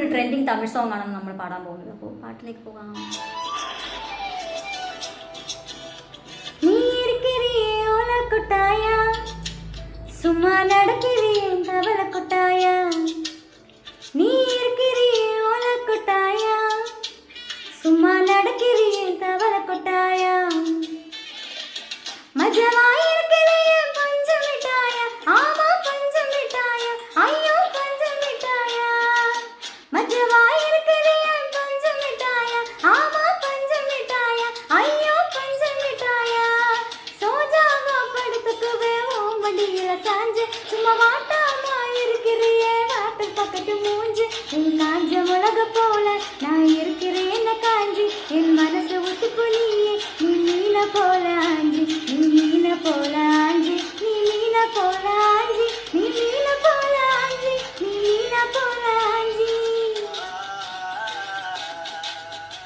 ഒരു trending Tamil song ആണ് നമ്മൾ പാടാൻ പോകുന്നത്. അപ്പോൾ പാട്ടിലേക്ക് പോകാം. നീ இருக்கிறியே ஓலை கொட்டாயா, சும்மா நடக்கிறியே தவளை கொட்டாயா. நீ இருக்கிறியே ஓலை கொட்டாயா, சும்மா நடக்கிறியே தவளை கொட்டாயா. மஜவாய் இருக்கிறியே பஞ்சு மிட்டாயா, ஆமா பஞ்சு மிட்டாயா, ஐயோ பஞ்சு மிட்டாயா. மஜவாய் இருக்கிறியே பஞ்சு மிட்டாயா, ஆமா பஞ்சு மிட்டாயா, ஐயோ பஞ்சு மிட்டாயா. சோஜாவா படுத்துக்குவே ஓ மடியில சாஞ்சு, சும்மா வாட்டாமா இருக்கிறியே வாட்டர் பக்கத்து மூஞ்சு. நீ காஞ்ச மிளக போல நான்